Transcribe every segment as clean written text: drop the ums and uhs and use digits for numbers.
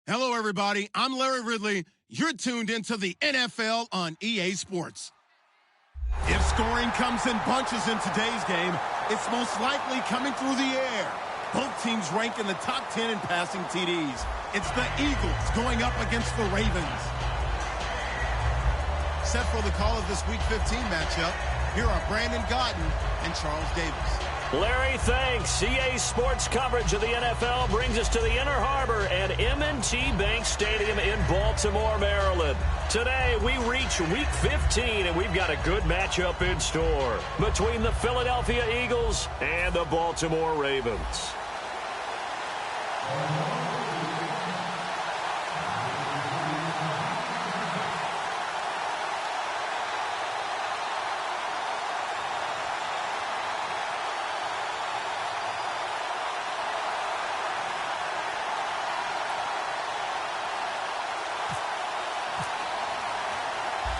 Hello, everybody. I'm Larry Ridley. You're tuned into the NFL on EA Sports. If scoring comes in bunches in today's game, it's most likely coming through the air. Both teams rank in the top 10 in passing TDs. It's the Eagles going up against the Ravens. Set for the call of this Week 15 matchup, here are Brandon Gaudin and Charles Davis. Larry, thanks. EA Sports coverage of the NFL brings us to the Inner Harbor at M&T Bank Stadium in Baltimore, Maryland. Today, we reach Week 15, and we've got a good matchup in store between the Philadelphia Eagles and the Baltimore Ravens.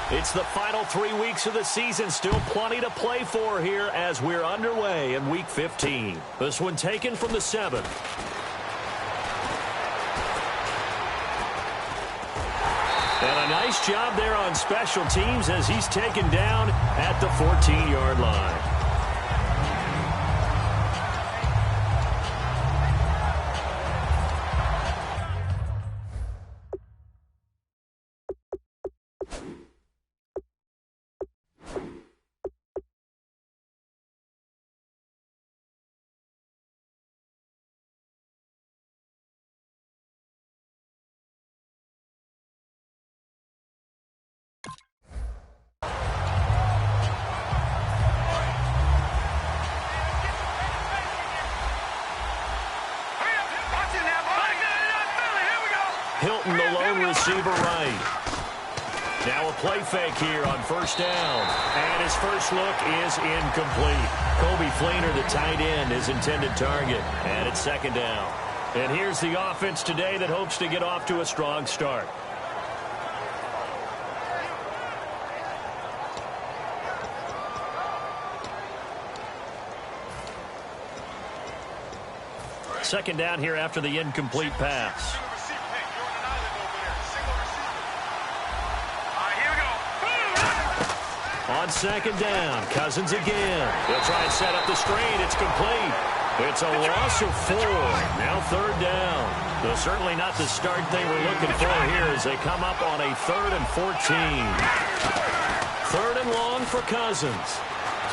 It's the final 3 weeks of the season. Still plenty to play for here as we're underway in Week 15. This one taken from the 7th. And a nice job there on special teams as he's taken down at the 14-yard line. Hilton, the lone receiver right. Now a play fake here on first down. And his first look is incomplete. Kobe Fleener, the tight end, his intended target. And it's second down. And here's the offense today that hopes to get off to a strong start. Second down here after the incomplete pass. On second down, Cousins again. They'll try and set up the screen. It's complete. It's a loss of 4. Now third down. Though certainly not the start they were looking for here as they come up on a 3rd and 14. 3rd and long for Cousins.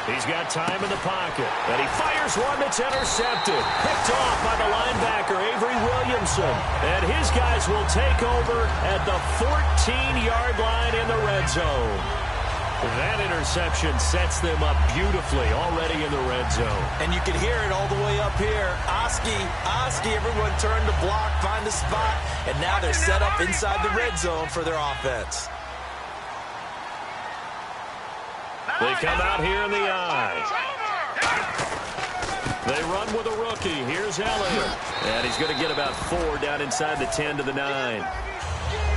He's got time in the pocket. And he fires one that's intercepted. Picked off by the linebacker, Avery Williamson. And his guys will take over at the 14-yard line in the red zone. That interception sets them up beautifully already in the red zone. And you can hear it all the way up here. Oski, everyone turned to block, find a spot, and now they're set up inside the red zone for their offense. They come out here in the eye. They run with a rookie. Here's Elliott. And he's going to get about 4 down inside the 10 to the 9.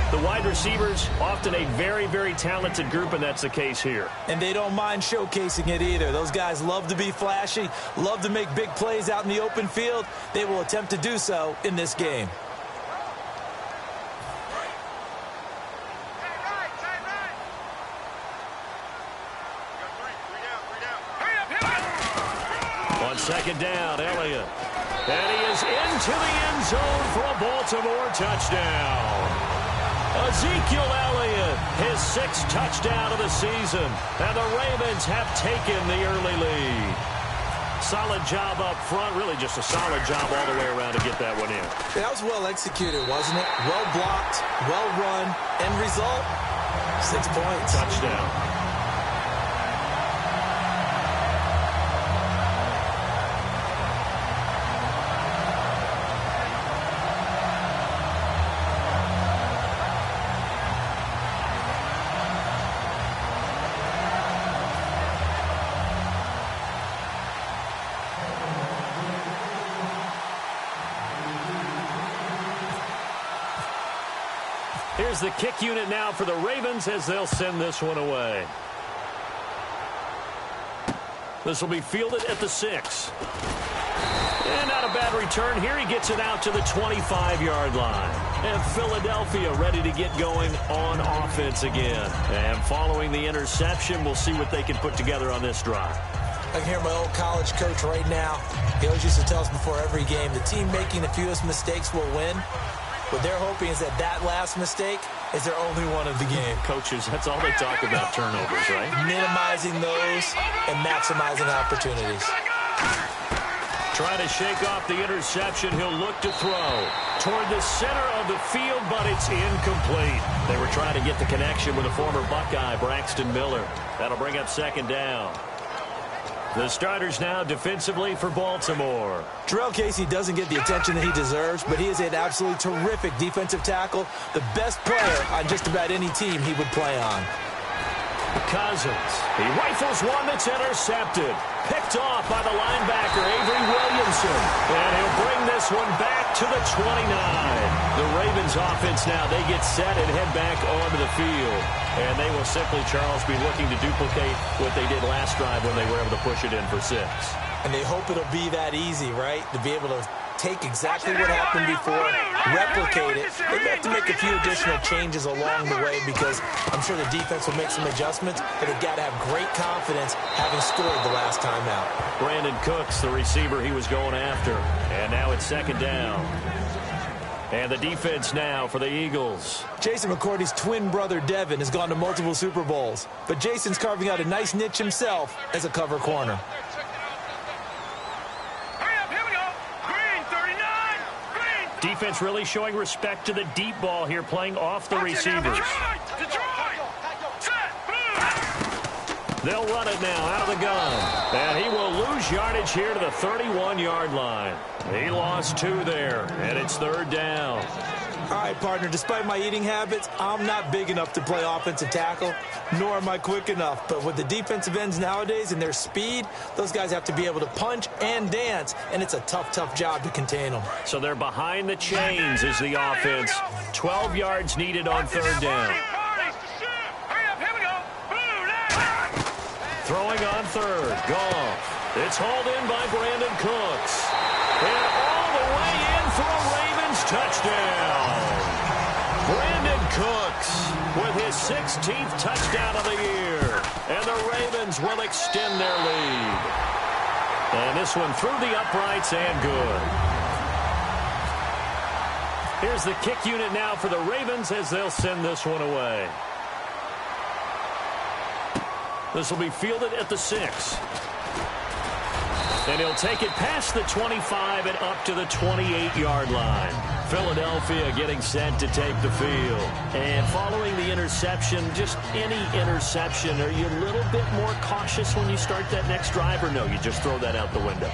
The wide receivers, often a very, very talented group, and that's the case here. And they don't mind showcasing it either. Those guys love to be flashy, love to make big plays out in the open field. They will attempt to do so in this game. On second down, Elliott. And he is into the end zone for a Baltimore touchdown. Ezekiel Elliott, his 6th touchdown of the season. And the Ravens have taken the early lead. Solid job up front. Really just a solid job all the way around to get that one in. That was well executed, wasn't it? Well blocked, well run. End result, 6 points. Touchdown. Here's the kick unit now for the Ravens as they'll send this one away. This will be fielded at the 6. And not a bad return here. He gets it out to the 25-yard line. And Philadelphia ready to get going on offense again. And following the interception, we'll see what they can put together on this drive. I can hear my old college coach right now. He always used to tell us before every game, the team making the fewest mistakes will win. What they're hoping is that last mistake is their only one of the game. Coaches, that's all they talk about, turnovers, right? Minimizing those and maximizing opportunities. Trying to shake off the interception. He'll look to throw toward the center of the field, but it's incomplete. They were trying to get the connection with a former Buckeye, Braxton Miller. That'll bring up second down. The starters now defensively for Baltimore. Jarrell Casey doesn't get the attention that he deserves, but he is an absolutely terrific defensive tackle, the best player on just about any team he would play on. Cousins. He rifles one that's intercepted. Picked off by the linebacker, Avery Williamson. And he'll bring this one back to the 29. The Ravens offense now, they get set and head back onto the field. And they will simply, Charles, be looking to duplicate what they did last drive when they were able to push it in for 6. And they hope it'll be that easy, right? To be able to take exactly what happened before, replicate it. They have to make a few additional changes along the way because I'm sure the defense will make some adjustments, but they've got to have great confidence having scored the last time out. Brandon Cooks, the receiver he was going after. And now it's second down. And the defense now for the Eagles. Jason McCourty's twin brother, Devin, has gone to multiple Super Bowls, but Jason's carving out a nice niche himself as a cover corner. Defense really showing respect to the deep ball here, playing off the receivers. They'll run it now out of the gun. And he will lose yardage here to the 31-yard line. He lost 2 there, and it's third down. All right, partner, despite my eating habits, I'm not big enough to play offensive tackle, nor am I quick enough. But with the defensive ends nowadays and their speed, those guys have to be able to punch and dance, and it's a tough, tough job to contain them. So they're behind the chains as the offense. 12 yards needed on third down. Throwing on third. Goff. It's hauled in by Brandon Cooks. And all the way in for a Ravens touchdown. Brandon Cooks with his 16th touchdown of the year. And the Ravens will extend their lead. And this one through the uprights and good. Here's the kick unit now for the Ravens as they'll send this one away. This will be fielded at the 6. And he'll take it past the 25 and up to the 28-yard line. Philadelphia getting set to take the field. And following the interception, just any interception, are you a little bit more cautious when you start that next drive, or no, you just throw that out the window?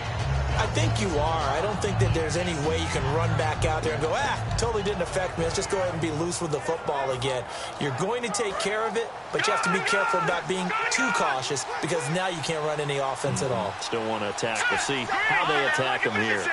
I think you are. I don't think that there's any way you can run back out there and go, totally didn't affect me. Let's just go ahead and be loose with the football again. You're going to take care of it, but you have to be careful about being too cautious because now you can't run any offense at all. Still want to attack. We'll see how they attack them here.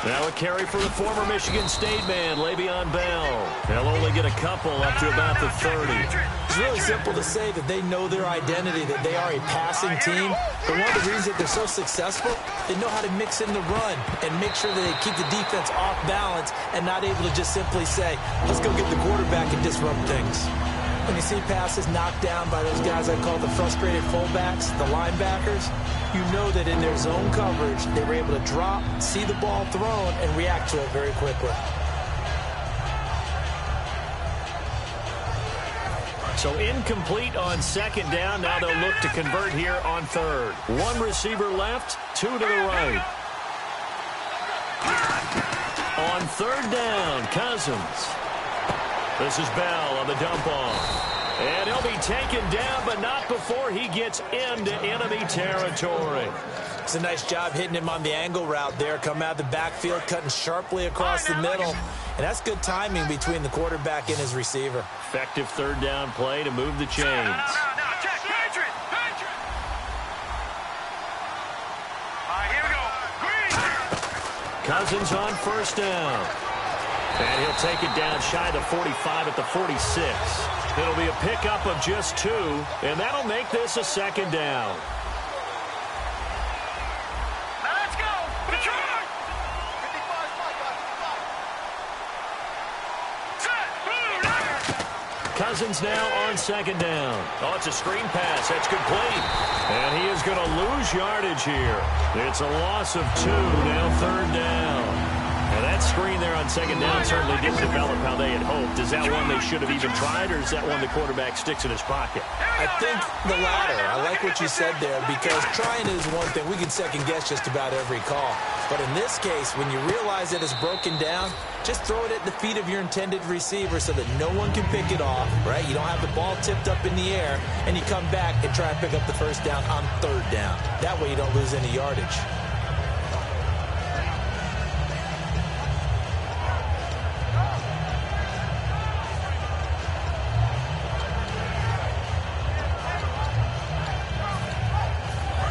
Now a carry for the former Michigan State man, Le'Veon Bell. They'll only get a couple up to about the 30. It's really simple to say that they know their identity, that they are a passing team. But one of the reasons that they're so successful, they know how to mix in the run and make sure that they keep the defense off balance and not able to just simply say, let's go get the quarterback and disrupt things. When you see passes knocked down by those guys I call the frustrated fullbacks, the linebackers, you know that in their zone coverage, they were able to drop, see the ball thrown, and react to it very quickly. So incomplete on second down. Now they'll look to convert here on third. One receiver left, 2 to the right. On third down, Cousins. This is Bell on the dump off. And he'll be taken down, but not before he gets into enemy territory. It's a nice job hitting him on the angle route there. Come out of the backfield, cutting sharply across the middle. And that's good timing between the quarterback and his receiver. Effective third down play to move the chains. Cousins on first down. And he'll take it down shy of the 45 at the 46. It'll be a pickup of just 2, and that'll make this a second down. Now let's go. Detroit. Cousins now on second down. Oh, it's a screen pass. That's complete. And he is going to lose yardage here. It's a loss of 2, now third down. Now that screen there on second down certainly didn't develop how they had hoped. Is that one they should have even tried, or is that one the quarterback sticks in his pocket? I think the latter. I like what you said there, because trying is one thing. We can second guess just about every call. But in this case, when you realize that it's broken down, just throw it at the feet of your intended receiver so that no one can pick it off, right? You don't have the ball tipped up in the air, and you come back and try and pick up the first down on third down. That way you don't lose any yardage.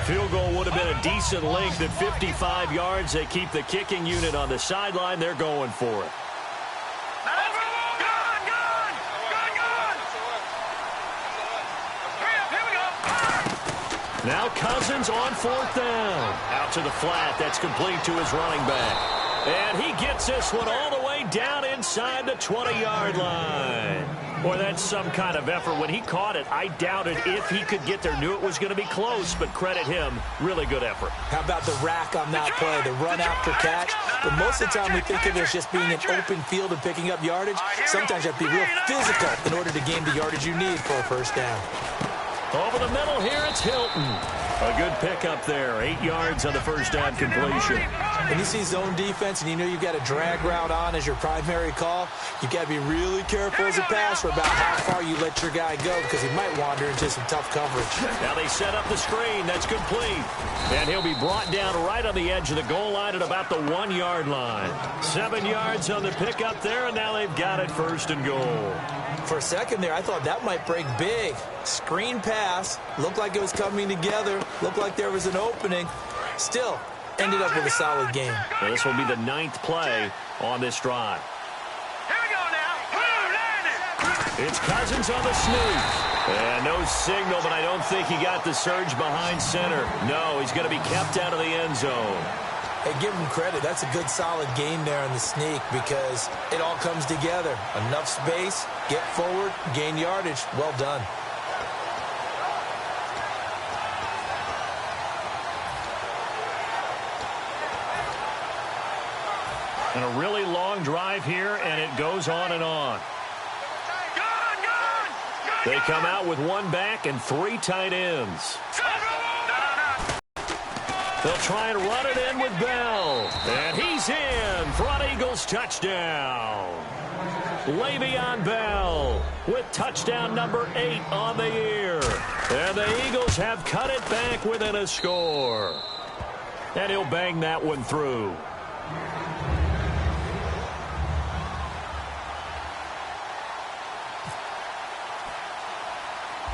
Field goal would have been a decent length at 55 yards. They keep the kicking unit on the sideline. They're going for it. Now Cousins on fourth down. Out to the flat. That's complete to his running back. And he gets this one all the way down inside the 20-yard line. Boy, that's some kind of effort. When he caught it, I doubted if he could get there. Knew it was going to be close, but credit him. Really good effort. How about the rack on that play, the run after catch? But most of the time we think of it as just being an open field and picking up yardage. Sometimes you have to be real physical in order to gain the yardage you need for a first down. Over the middle here, it's Hilton. A good pickup there. 8 yards on the first down completion. When you see zone defense and you know you've got a drag route on as your primary call, you've got to be really careful as a passer about how far you let your guy go, because he might wander into some tough coverage. Now they set up the screen. That's complete. And he'll be brought down right on the edge of the goal line at about the 1-yard line. 7 yards on the pickup there, and now they've got it first and goal. For a second there, I thought that might break big. Screen pass. Looked like it was coming together. Looked like there was an opening. Still, ended up with a solid game. Now this will be the 9th play on this drive. Here we go now. It's Cousins on the sneak. And no signal, but I don't think he got the surge behind center. No, he's going to be kept out of the end zone. Hey, give him credit. That's a good, solid game there in the sneak, because it all comes together. Enough space, get forward, gain yardage. Well done. And a really long drive here, and it goes on and on. They come out with 1 back and 3 tight ends. They'll try and run it in with Bell. And he's in. Front Eagles touchdown. Le'Veon Bell with touchdown number 8 on the year. And the Eagles have cut it back within a score. And he'll bang that one through.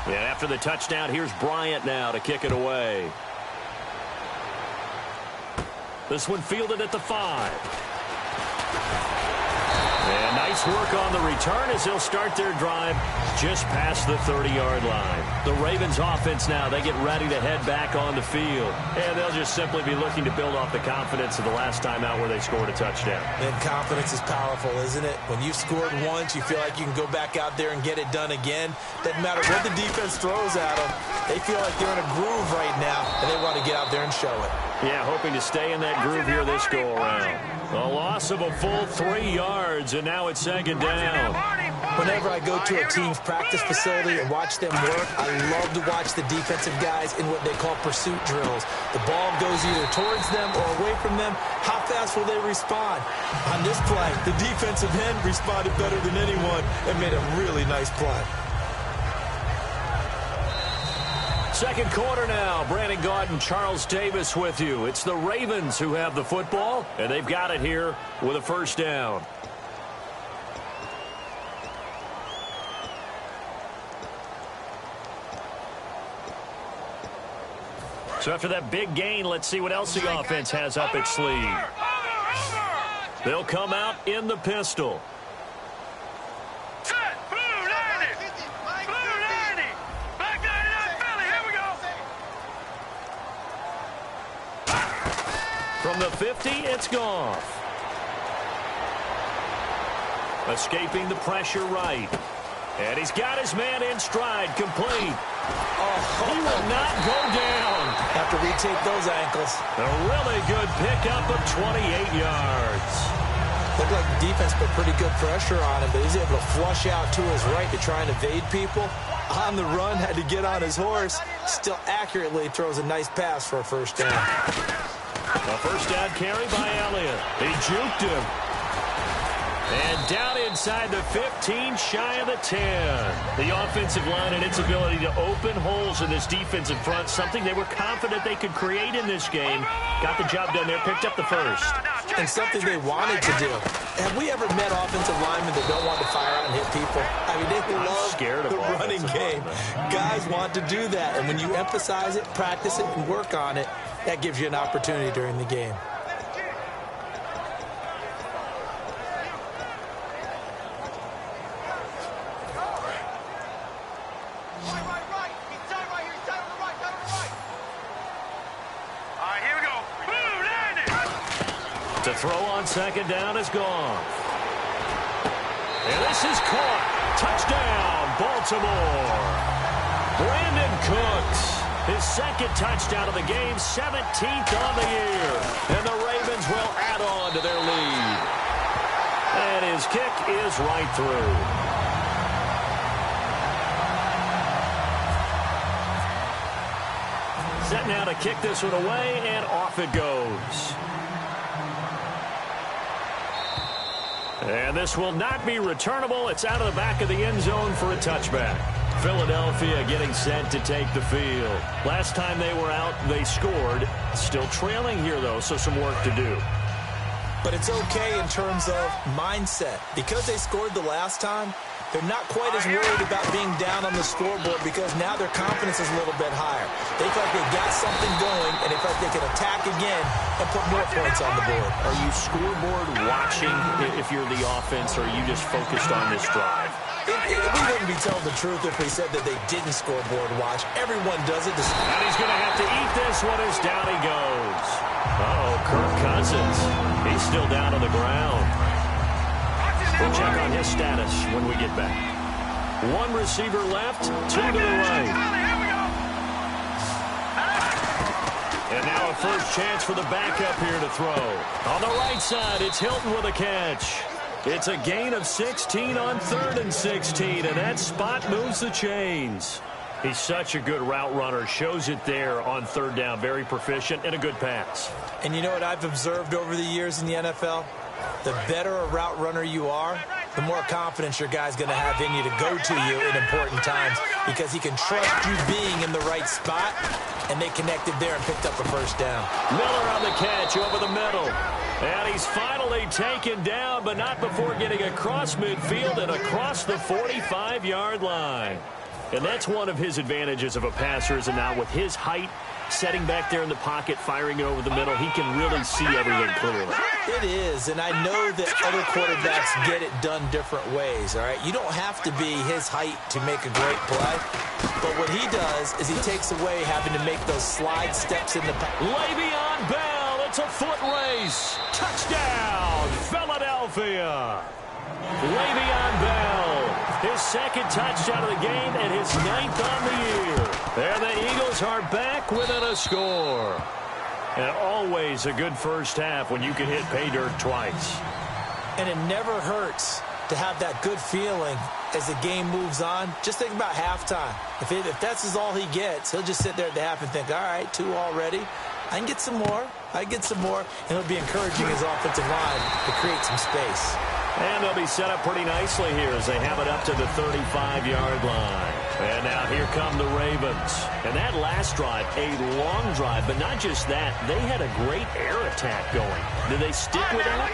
And after the touchdown, here's Bryant now to kick it away. This one fielded at the 5. And nice work on the return as they'll start their drive just past the 30-yard line. The Ravens offense now, they get ready to head back on the field. And they'll just simply be looking to build off the confidence of the last time out where they scored a touchdown. And confidence is powerful, isn't it? When you've scored once, you feel like you can go back out there and get it done again. Doesn't matter what the defense throws at them. They feel like they're in a groove right now, and they want to get out there and show it. Yeah, hoping to stay in that groove here this go-around. A loss of a full 3 yards, and now it's second down. Whenever I go to a team's practice facility and watch them work, I love to watch the defensive guys in what they call pursuit drills. The ball goes either towards them or away from them. How fast will they respond? On this play, the defensive end responded better than anyone and made a really nice play. Second quarter now. Brandon Gaudin, Charles Davis with you. It's the Ravens who have the football, and they've got it here with a first down. So after that big gain, let's see what else the offense has up its sleeve. They'll come out in the pistol. Set. Blue 90. Blue 90. Black 99 Philly. Here we go. From the 50, it's Goff. Escaping the pressure right. And he's got his man in stride, complete. He will not go down. Have to retake those ankles. A really good pickup of 28 yards. Looked like the defense put pretty good pressure on him, but he's able to flush out to his right to try and evade people. On the run, had to get on his horse. Still accurately throws a nice pass for a first down. A first down carry by Elliott. He juked him. And down inside the 15, shy of the 10. The offensive line and its ability to open holes in this defensive front, something they were confident they could create in this game. Got the job done there, picked up the first. And something they wanted to do. Have we ever met offensive linemen that don't want to fire out and hit people? I mean, they love the running game. Guys want to do that. And when you emphasize it, practice it, and work on it, that gives you an opportunity during the game. To throw on second down is gone. And this is caught. Touchdown, Baltimore. Brandon Cooks, his second touchdown of the game, 17th on the year. And the Ravens will add on to their lead. And his kick is right through. Set now to kick this one away, and off it goes. And this will not be returnable. It's out of the back of the end zone for a touchback. Philadelphia getting set to take the field. Last time they were out, they scored. Still trailing here, though, so some work to do. But it's okay in terms of mindset. Because they scored the last time, they're not quite as worried about being down on the scoreboard because now their confidence is a little bit higher. They feel like they got something going, and they feel like they can attack again and put more points on the board. Are you scoreboard watching if you're the offense, or are you just focused on this drive? We wouldn't be telling the truth if we said that they didn't scoreboard watch. Everyone does it. And he's going to have to eat this one as down he goes. Uh-oh, Kirk Cousins. He's still down on the ground. We'll check on his status when we get back. One receiver left, two to the right. And now a first chance for the backup here to throw. On the right side, it's Hilton with a catch. It's a gain of 16 on 3rd and 16, and that spot moves the chains. He's such a good route runner. Shows it there on 3rd down. Very proficient and a good pass. And you know what I've observed over the years in the NFL? The better a route runner you are, the more confidence your guy's going to have in you to go to you in important times because he can trust you being in the right spot, and they connected there and picked up a first down. Miller on the catch over the middle. And he's finally taken down, but not before getting across midfield and across the 45-yard line. And that's one of his advantages of a passer, is now with his height, setting back there in the pocket, firing it over the middle, he can really see everything clearly. It is, and I know that other quarterbacks get it done different ways, all right? You don't have to be his height to make a great play, but what he does is he takes away having to make those slide steps in the pocket. Le'Veon Bell, it's a foot race. Touchdown, Philadelphia. Le'Veon Bell, his second touchdown of the game and his 9th on the year. And the Eagles are back within a score. And always a good first half when you can hit pay dirt twice. And it never hurts to have that good feeling as the game moves on. Just think about halftime. If that's all he gets, he'll just sit there at the half and think, all right, 2 already. I can get some more. And he'll be encouraging his offensive line to create some space. And they'll be set up pretty nicely here as they have it up to the 35-yard line. And now here come the Ravens. And that last drive, a long drive, but not just that. They had a great air attack going. Did they stick with that?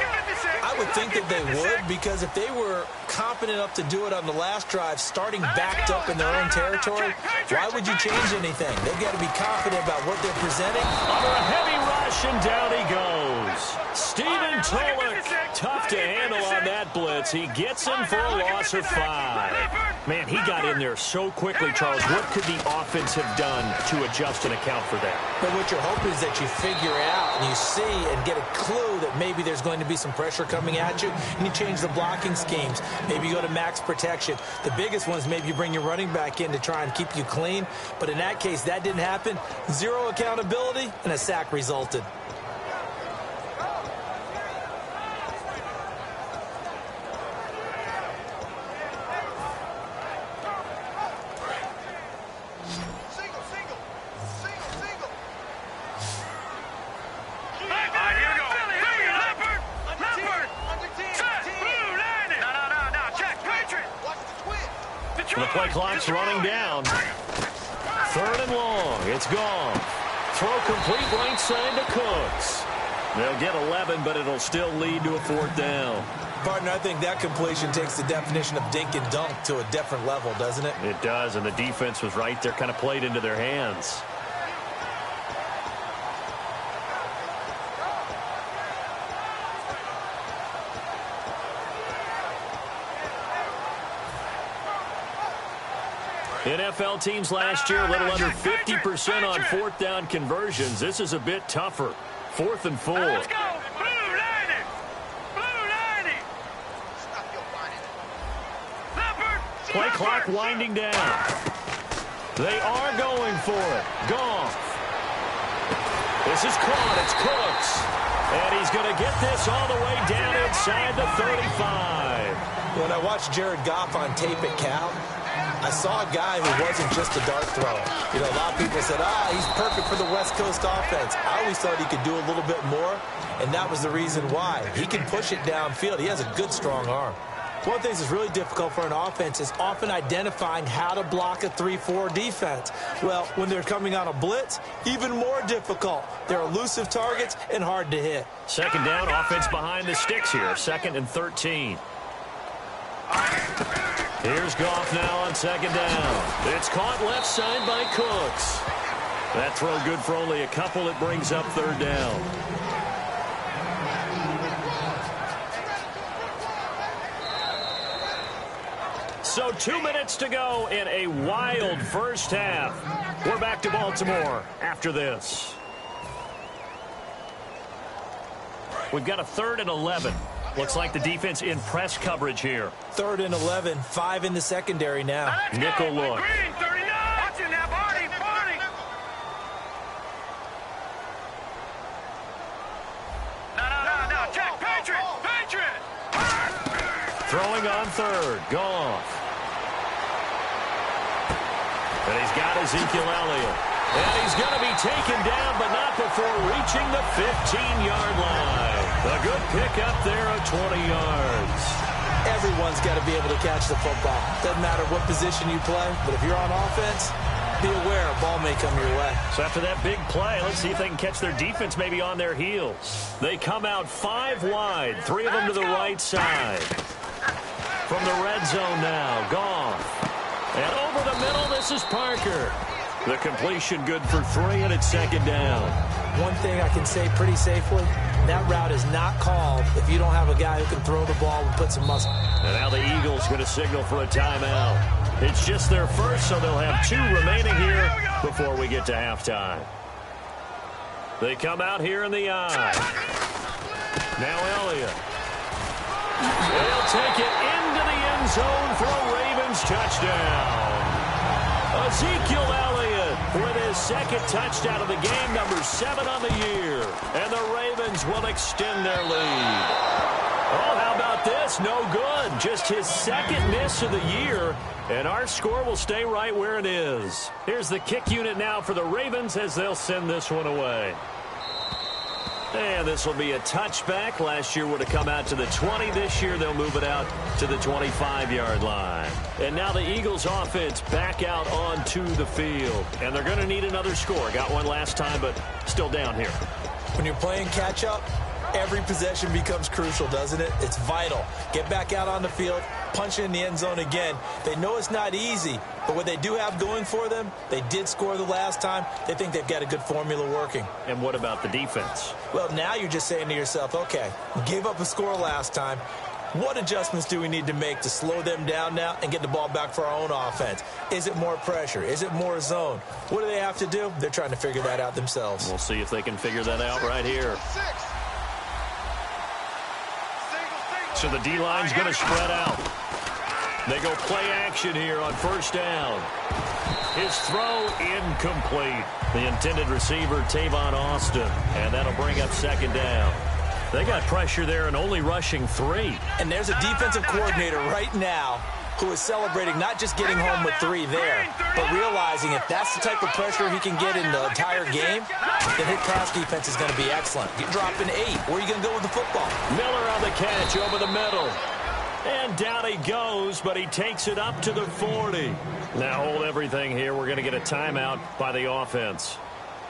I would think that they would, because if they were confident enough to do it on the last drive, starting backed up in their own territory, why would you change anything? They've got to be confident about what they're presenting. Under a heavy rush, and down he goes. Stephen Tulloch tough to handle on that blitz. He gets him for a loss of 5. Man, he got in there so quickly, Charles. What could the offense have done to adjust and account for that? But what you're hoping is that you figure out and you see and get a clue that maybe there's going to be some pressure coming at you, and you change the blocking schemes. Maybe you go to max protection. The biggest one is maybe you bring your running back in to try and keep you clean. But in that case, that didn't happen. 0 accountability, and a sack resulted. The play clock's running down. 3rd and long. It's gone. Throw complete right side to Cooks. They'll get 11, but it'll still lead to a 4th down. Partner, I think that completion takes the definition of dink and dunk to a different level, doesn't it? It does, and the defense was right there, kind of played into their hands. NFL teams last year, a little under 50% on 4th down conversions. This is a bit tougher. 4th and 4. Let's go. Blue 90. Blue 90. Play clock winding down. They are going for it. Goff. This is caught. It's Cooks. And he's going to get this all the way down inside the 35. When I watched Jared Goff on tape at Cal, I saw a guy who wasn't just a dart thrower. You know, a lot of people said, he's perfect for the West Coast offense. I always thought he could do a little bit more, and that was the reason why. He can push it downfield. He has a good, strong arm. One of the things that's really difficult for an offense is often identifying how to block a 3-4 defense. Well, when they're coming on a blitz, even more difficult. They're elusive targets and hard to hit. 2nd down, offense behind the sticks here. 2nd and 13. Here's Goff now on 2nd down. It's caught left side by Cooks. That throw good for only a couple. It brings up 3rd down. So 2 minutes to go in a wild first half. We're back to Baltimore after this. We've got a 3rd and 11. Looks like the defense in press coverage here. 3rd and 11, 5 in the secondary now. Nickel look. Green 39. Watching that body. No. Check. Patriot. Throwing on 3rd. Goff. And he's got Ezekiel Elliott. And he's going to be taken down, but not before reaching the 15-yard line. A good pickup there of 20 yards. Everyone's got to be able to catch the football. Doesn't matter what position you play, but if you're on offense, be aware a ball may come your way. So after that big play, let's see if they can catch their defense maybe on their heels. They come out 5 wide, 3 of them to the right side. From the red zone now, Goff. And over the middle, this is Parker. The completion good for 3, and it's 2nd down. One thing I can say pretty safely, that route is not called if you don't have a guy who can throw the ball and put some muscle. And now the Eagles going to signal for a timeout. It's just their first, so they'll have 2 remaining here before we get to halftime. They come out here in the eye. Now Elliott. They'll take it into the end zone for a Ravens touchdown. Ezekiel Elliott with his 2nd touchdown of the game, number 7 on the year. And the Ravens will extend their lead. Oh, how about this? No good. Just his 2nd miss of the year. And our score will stay right where it is. Here's the kick unit now for the Ravens as they'll send this one away. And this will be a touchback. Last year would have come out to the 20. This year they'll move it out to the 25-yard line. And now the Eagles offense back out onto the field. And they're going to need another score. Got one last time, but still down here. When you're playing catch-up, Every possession becomes crucial, doesn't it? It's vital. Get back out on the field, punch in the end zone again. They know it's not easy, but what they do have going for them, they did score the last time. They think they've got a good formula working. And what about the defense? Well, now you're just saying to yourself, okay, we gave up a score last time. What adjustments do we need to make to slow them down now and get the ball back for our own offense? Is it more pressure? Is it more zone? What do they have to do? They're trying to figure that out themselves. We'll see if they can figure that out right here. So the D-line's going to spread out. They go play action here on first down. His throw incomplete. The intended receiver, Tavon Austin. And that'll bring up second down. They got pressure there and only rushing 3. And there's a defensive coordinator right now who is celebrating not just getting home with 3 there, but realizing if that's the type of pressure he can get in the entire game, then his pass defense is going to be excellent. You're dropping 8. Where are you going to go with the football? Miller on the catch over the middle. And down he goes, but he takes it up to the 40. Now hold everything here. We're going to get a timeout by the offense.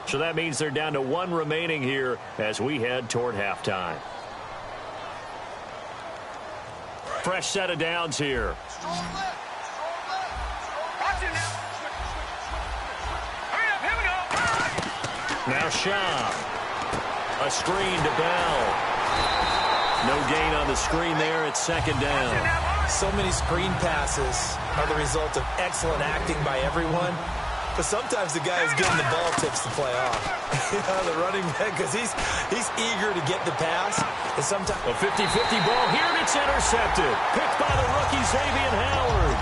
So that means they're down to 1 remaining here as we head toward halftime. Fresh set of downs here. Now Shaw. A screen to Bell. No gain on the screen there. It's second down. So many screen passes are the result of excellent acting by everyone. But sometimes the guy who's getting the ball tips the play off. The running back, because he's eager to get the pass. And sometimes a 50-50 ball here, and it's intercepted. Picked by the rookie Xavier Howard.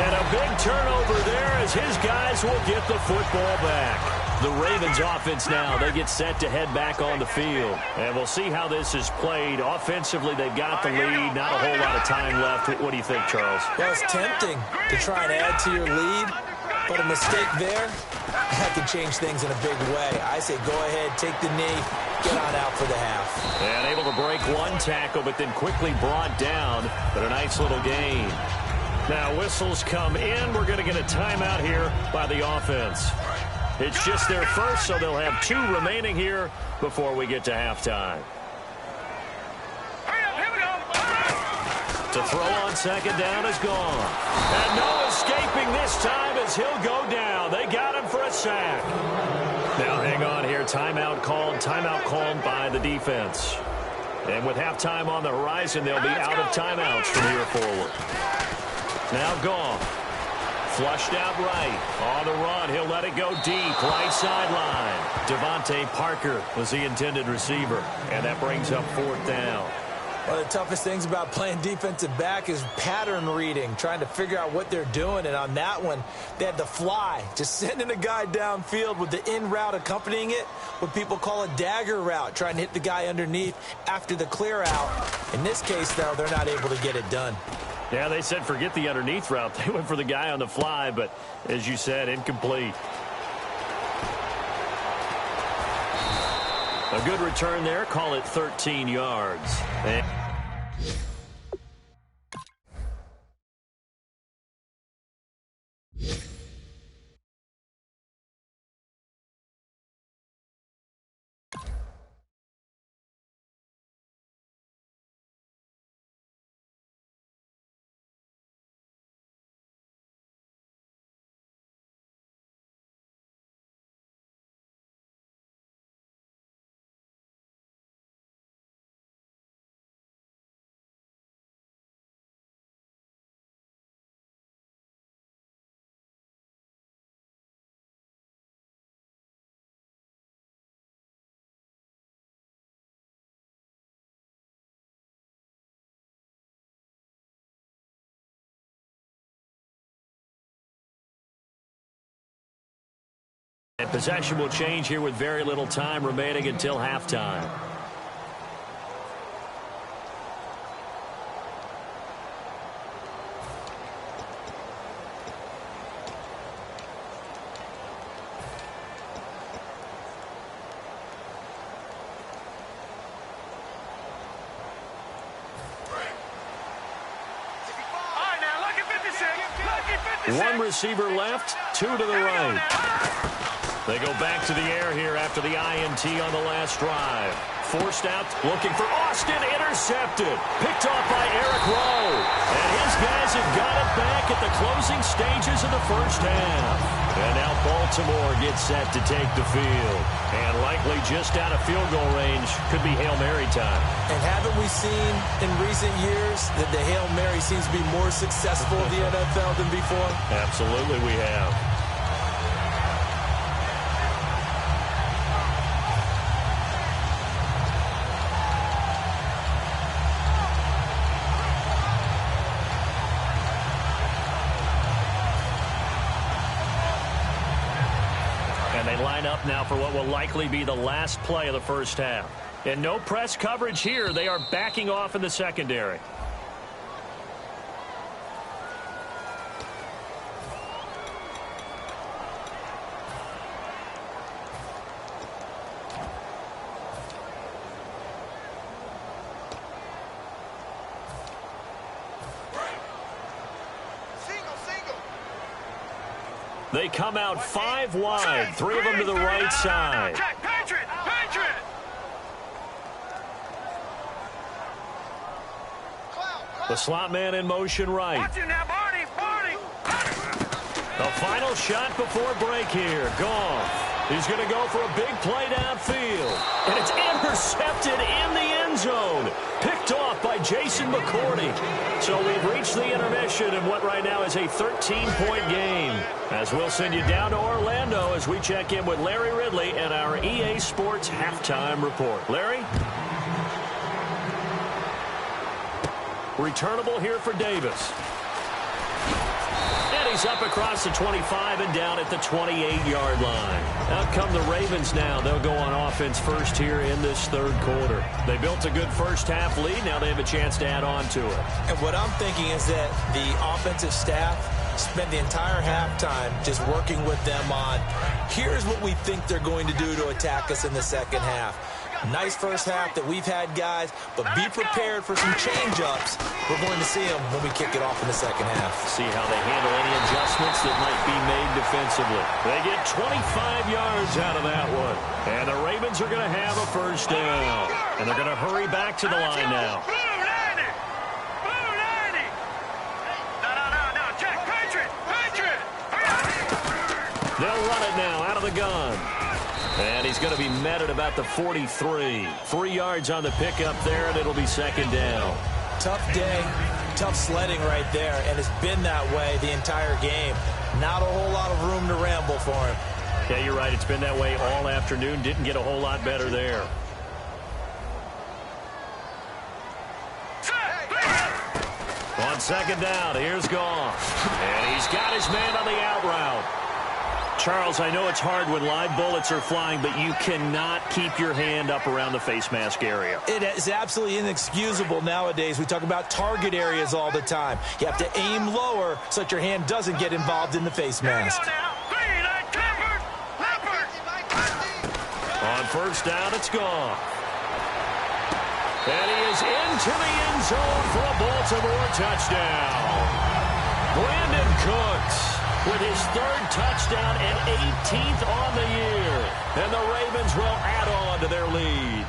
And a big turnover there as his guys will get the football back. The Ravens offense now, they get set to head back on the field. And we'll see how this is played. Offensively, they've got the lead. Not a whole lot of time left. What do you think, Charles? Well, it's tempting to try and add to your lead. But a mistake there, that can change things in a big way. I say go ahead, take the knee, get on out for the half. And able to break 1 tackle, but then quickly brought down. But a nice little gain. Now whistles come in. We're going to get a timeout here by the offense. It's just their first, so they'll have 2 remaining here before we get to halftime. To throw on second down is gone. And no escaping this time as he'll go down. They got him for a sack. Now hang on here. Timeout called by the defense. And with halftime on the horizon, they'll be out of timeouts from here forward. Now gone. Flushed out right. On the run, he'll let it go deep. Right sideline. Devontae Parker was the intended receiver. And that brings up 4th down. One of the toughest things about playing defensive back is pattern reading, trying to figure out what they're doing. And on that one, they had the fly, just sending a guy downfield with the in route accompanying it, what people call a dagger route, trying to hit the guy underneath after the clear out. In this case, though, they're not able to get it done. Yeah, they said forget the underneath route. They went for the guy on the fly, but as you said, incomplete. A good return there. Call it 13 yards. And possession will change here with very little time remaining until halftime. One receiver left, 2 to the right. They go back to the air here after the INT on the last drive. Forced out, looking for Austin, intercepted. Picked off by Eric Rowe. And his guys have got it back at the closing stages of the first half. And now Baltimore gets set to take the field. And likely just out of field goal range. Could be Hail Mary time. And haven't we seen in recent years that the Hail Mary seems to be more successful in the NFL than before? Absolutely we have. And they line up now for what will likely be the last play of the first half. And no press coverage here. They are backing off in the secondary. They come out 5 wide, 3 of them to the right side. Patriot! The slot man in motion right. Watch it now, Barney! The final shot before break here. Goff. He's going to go for a big play downfield. And it's intercepted in the end zone. Picked off by Jason McCourty. So we've reached the intermission in what right now is a 13-point game. As we'll send you down to Orlando as we check in with Larry Ridley and our EA Sports halftime report. Larry? Returnable here for Davis. And he's up across the 25 and down at the 28-yard line. Out come the Ravens now. They'll go on offense first here in this third quarter. They built a good first half lead. Now they have a chance to add on to it. And what I'm thinking is that the offensive staff spent the entire halftime just working with them on, here's what we think they're going to do to attack us in the second half. Nice first half that we've had, guys, but be prepared for some change-ups. We're going to see them when we kick it off in the second half. See how they handle any adjustments that might be made defensively. They get 25 yards out of that one. And the Ravens are going to have a first down. And they're going to hurry back to the line now. Blue 90! No, check! Patriot! They'll run it now out of the gun. And he's going to be met at about the 43. 3 yards on the pickup there, and it'll be second down. Tough day, tough sledding right there, and it's been that way the entire game. Not a whole lot of room to ramble for him. Yeah, you're right. It's been that way all afternoon. Didn't get a whole lot better there. On second down, here's Goff. And he's got his man on the out route. Charles, I know it's hard when live bullets are flying, but you cannot keep your hand up around the face mask area. It is absolutely inexcusable nowadays. We talk about target areas all the time. You have to aim lower so that your hand doesn't get involved in the face mask. On first down, it's Goff. And he is into the end zone for a Baltimore touchdown. Brandon Cooks with his 3rd touchdown and 18th on the year. And the Ravens will add on to their lead.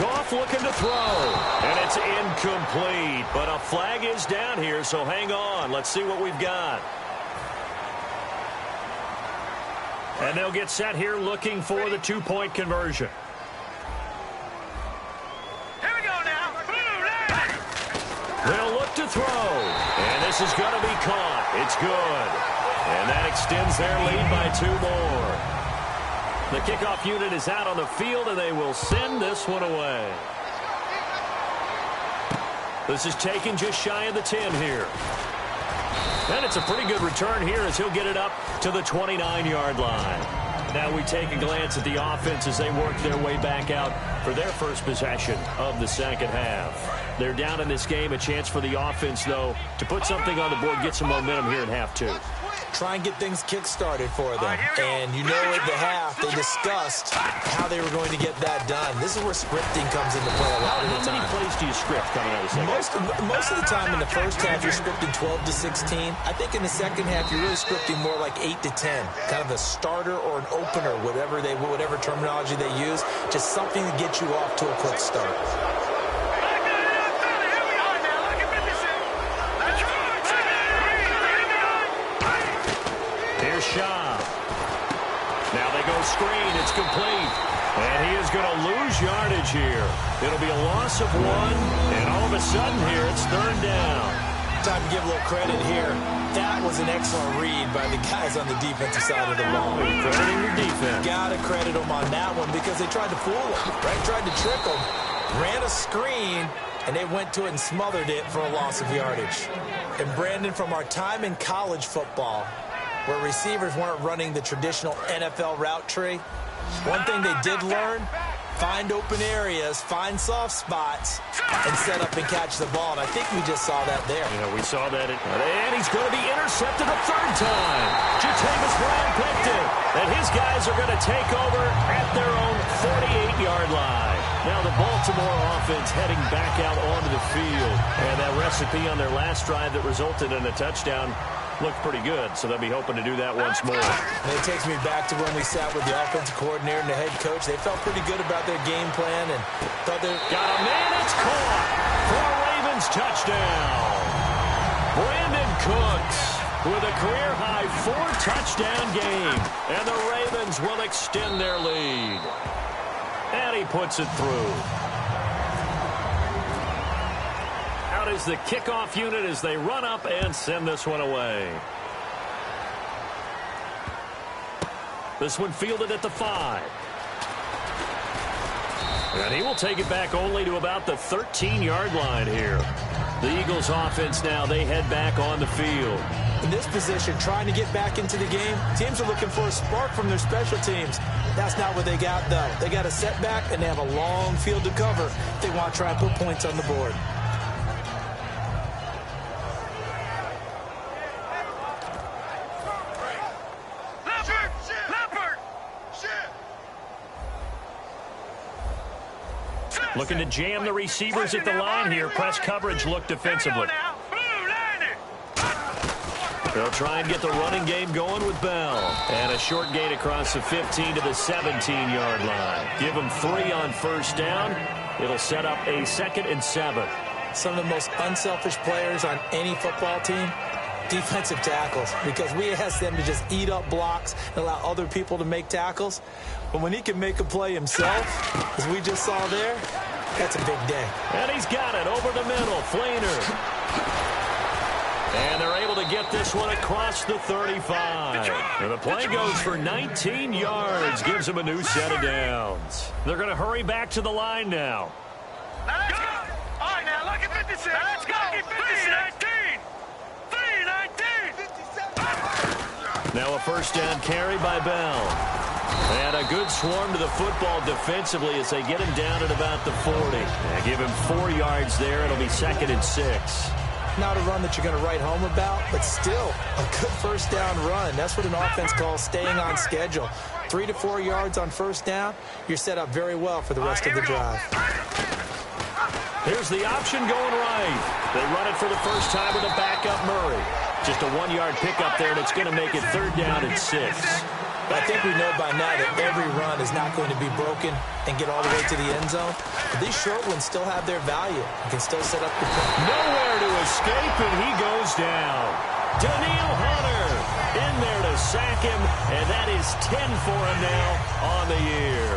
Goff looking to throw. And it's incomplete. But a flag is down here, so hang on. Let's see what we've got. And they'll get set here looking for the 2-point conversion. They'll look to throw. And this is going to be caught. It's good. And that extends their lead by 2 more. The kickoff unit is out on the field, and they will send this one away. This is taken just shy of the 10 here. And it's a pretty good return here as he'll get it up to the 29-yard line. Now we take a glance at the offense as they work their way back out for their first possession of the second half. They're down in this game. A chance for the offense, though, to put something on the board, get some momentum here in half 2. Try and get things kick-started for them. And you know at the half, they discussed how they were going to get that done. This is where scripting comes into play a lot of the time. How many plays do you script coming out of the second. Most of the time in the first half, you're scripting 12 to 16. I think in the second half, you're really scripting more like 8 to 10. Kind of a starter or an opener, whatever terminology they use. Just something to get you off to a quick start. Here's Shaw. Now they go screen. It's complete. And he is going to lose yardage here. It'll be a loss of 1. And all of a sudden here, it's third down. Time to give a little credit here. That was an excellent read by the guys on the defensive side of the ball. Crediting your defense. Got to credit them on that one because they tried to fool them, right? Tried to trick them. Ran a screen, and they went to it and smothered it for a loss of yardage. And Brandon, from our time in college football, where receivers weren't running the traditional NFL route tree, one thing they did learn, find open areas, find soft spots, and set up and catch the ball. And I think we just saw that there. Yeah, we saw that. And he's going to be intercepted a third time. Jatavis Brown picked it. And his guys are going to take over at their own 48-yard line. Now the Baltimore offense heading back out onto the field. And that recipe on their last drive that resulted in a touchdown looked pretty good, so they'll be hoping to do that once more. And it takes me back to when we sat with the offensive coordinator and the head coach. They felt pretty good about their game plan and thought they got a man. It's caught for a Ravens touchdown. Brandon Cooks with a career-high 4-touchdown game, and the Ravens will extend their lead. And he puts it through. Is the kickoff unit as they run up and send this one away. This one fielded at the 5. And he will take it back only to about the 13-yard line here. The Eagles offense now, they head back on the field. In this position, trying to get back into the game, teams are looking for a spark from their special teams. That's not what they got, though. They got a setback, and they have a long field to cover if they want to try and put points on the board. Looking to jam the receivers at the line here. Press coverage look defensively. They'll try and get the running game going with Bell. And a short gain across the 15 to the 17-yard line. Give them 3 on first down. It'll set up a 2nd and 7. Some of the most unselfish players on any football team, defensive tackles, because we ask them to just eat up blocks and allow other people to make tackles. But when he can make a play himself, as we just saw there, that's a big day. And he's got it over the middle. Flainer. And they're able to get this one across the 35. And the play goes for 19 yards. Gives them a new set of downs. They're going to hurry back to the line now. Let's go. All right, now look at 56. Let's go. 3-19. 3-19. Now a first down carry by Bell. And a good swarm to the football defensively as they get him down at about the 40. They give him 4 yards there. It'll be 2nd and 6. Not a run that you're going to write home about, but still a good first down run. That's what an offense calls staying on schedule. 3 to 4 yards on first down. You're set up very well for the rest of the drive. Here's the option going right. They run it for the first time with a backup Murray. Just a 1-yard pickup there, and it's going to make it 3rd down and 6. But I think we know by now that every run is not going to be broken and get all the way to the end zone. But these short ones still have their value. You can still set up the play. Nowhere to escape, and he goes down. Daniil Hunter in there to sack him, and that is 10 for him now on the year.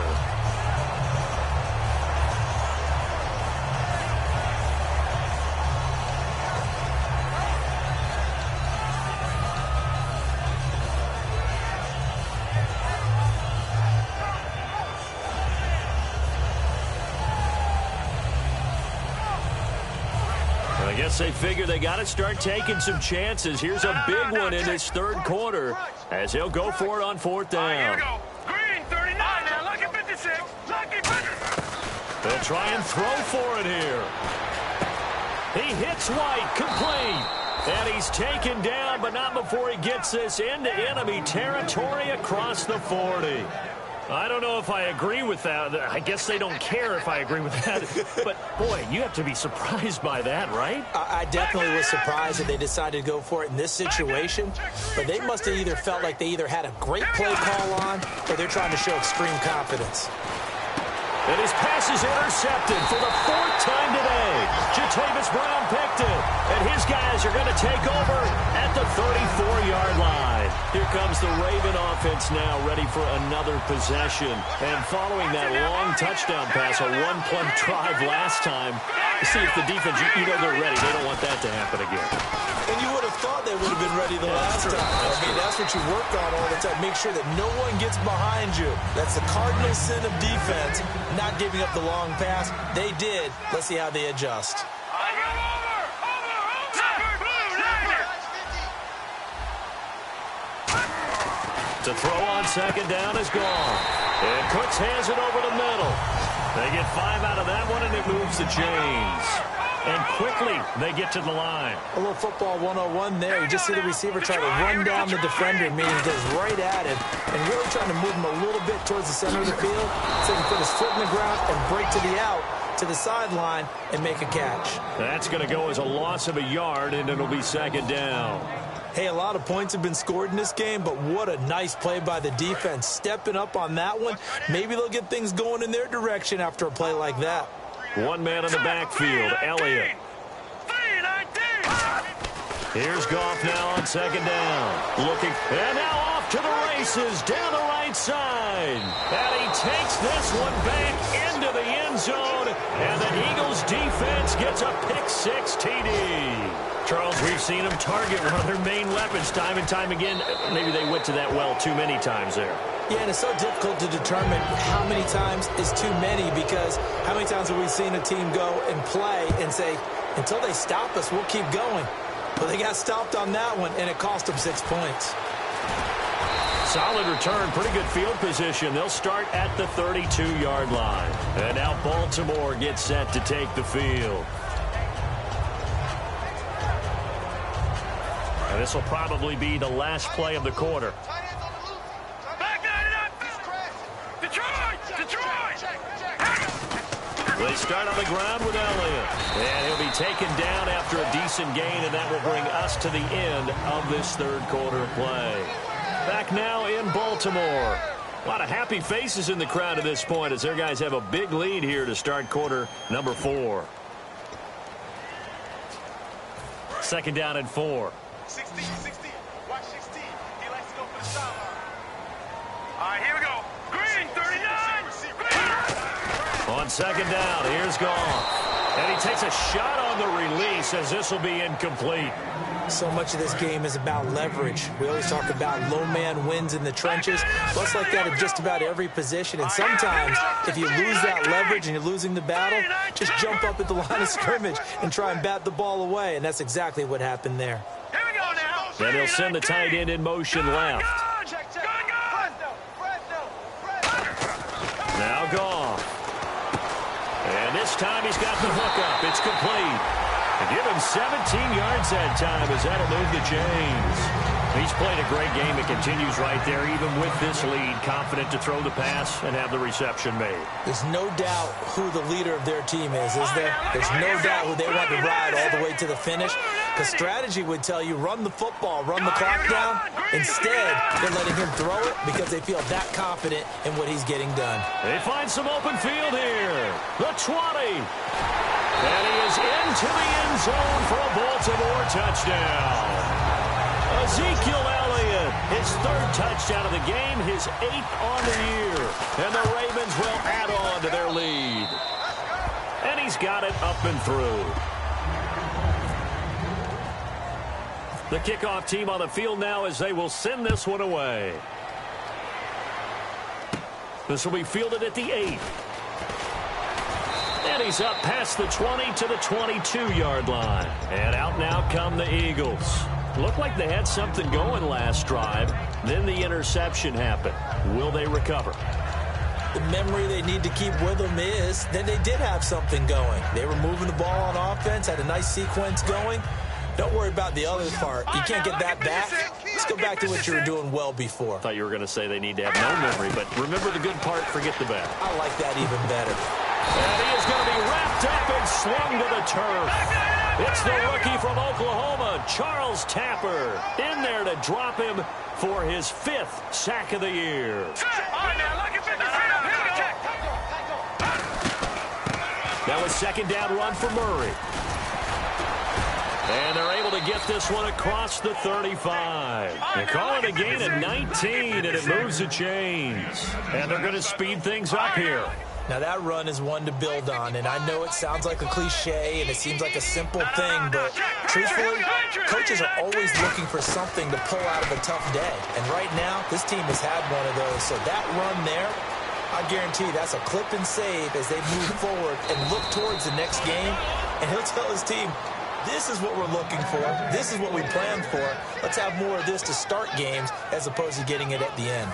I guess they figure they got to start taking some chances. Here's a big one in this 3rd quarter as he'll go for it on 4th down. Here we go. Green, 39. Now look at 56. Lucky 56. They'll try and throw for it here. He hits White, complete. And he's taken down, but not before he gets this into enemy territory across the 40. I don't know if I agree with that. I guess they don't care if I agree with that. But, boy, you have to be surprised by that, right? I definitely was surprised that they decided to go for it in this situation. But they must have either felt like they either had a great play call on or they're trying to show extreme confidence. And his pass is intercepted for the 4th time today. Jatavis Brown picked it. And his guys are going to take over at the 34-yard line. Here comes the Raven offense now, ready for another possession. And following that long touchdown pass, a one-play drive last time, see if the defense, you know they're ready. They don't want that to happen again. And you would have thought they would have been ready the last time. That's what you work on all the time. Make sure that no one gets behind you. That's the cardinal sin of defense, not giving up the long pass. They did. Let's see how they adjust. To throw on 2nd down is gone. And Cooks hands it over the middle. They get 5 out of that one, and it moves the chains. And quickly, they get to the line. A little football 101 there. You just see the receiver try to run down the defender, meaning he goes right at him, and really trying to move him a little bit towards the center of the field so he can put his foot in the ground and break to the out, to the sideline, and make a catch. That's going to go as a loss of a yard, and it'll be 2nd down. Hey, a lot of points have been scored in this game, but what a nice play by the defense. Stepping up on that one, maybe they'll get things going in their direction after a play like that. One man in the backfield, Elliott. Here's Goff now on 2nd down. Looking, and now off to the races down the right side. And he takes this one back into the end zone, and the Eagles defense gets a pick-6 TD. Charles, we've seen them target one of their main weapons time and time again. Maybe they went to that well too many times there. Yeah, and it's so difficult to determine how many times is too many, because how many times have we seen a team go and play and say, until they stop us, we'll keep going. But they got stopped on that one, and it cost them 6 points. Solid return, pretty good field position. They'll start at the 32-yard line. And now Baltimore gets set to take the field. And this will probably be the last play of the quarter. They start on the ground with Elliott. And he'll be taken down after a decent gain, and that will bring us to the end of this 3rd quarter play. Back now in Baltimore. A lot of happy faces in the crowd at this point as their guys have a big lead here to start quarter number 4. 2nd down and 4. 16. Watch 16. He likes to go for the sideline. All right, here we go. Green, 39. On 2nd down, here's Goff. And he takes a shot on the release as this will be incomplete. So much of this game is about leverage. We always talk about low man wins in the trenches. Well, it's like that at just about every position. And sometimes, if you lose that leverage and you're losing the battle, just jump up at the line of scrimmage and try and bat the ball away. And that's exactly what happened there. Here we go now. And he'll send the tight end in motion left. Now Goff. And this time he's got the hook up. It's complete. And give him 17 yards that time as that'll move the chains. He's played a great game. It continues right there, even with this lead. Confident to throw the pass and have the reception made. There's no doubt who the leader of their team is there? There's no doubt who they want to ride all the way to the finish. Because strategy would tell you, run the football, run the clock down. Instead, they're letting him throw it because they feel that confident in what he's getting done. They find some open field here. The 20. And he is into the end zone for a Baltimore touchdown. Ezekiel Elliott, his 3rd touchdown of the game, his 8th on the year. And the Ravens will add on to their lead. And he's got it up and through. The kickoff team on the field now as they will send this one away. This will be fielded at the 8. And he's up past the 20 to the 22-yard line. And out now come the Eagles. Looked like they had something going last drive. Then the interception happened. Will they recover? The memory they need to keep with them is that they did have something going. They were moving the ball on offense, had a nice sequence going. Don't worry about the other part. You can't get that back. Let's go back to what you were doing well before. I thought you were going to say they need to have no memory, but remember the good part, forget the bad. I like that even better. And he is going to be wrapped up and slung to the turf. It's the rookie from Oklahoma, Charles Tapper, in there to drop him for his 5th sack of the year. That was second down run for Murray. And they're able to get this one across the 35. They call it a gain of 19, and it moves the chains. And they're going to speed things up here. Now, that run is one to build on, and I know it sounds like a cliche, and it seems like a simple thing, but truthfully, coaches are always looking for something to pull out of a tough day. And right now, this team has had one of those. So that run there, I guarantee that's a clip and save as they move forward and look towards the next game. And he'll tell his team, this is what we're looking for. This is what we planned for. Let's have more of this to start games as opposed to getting it at the end.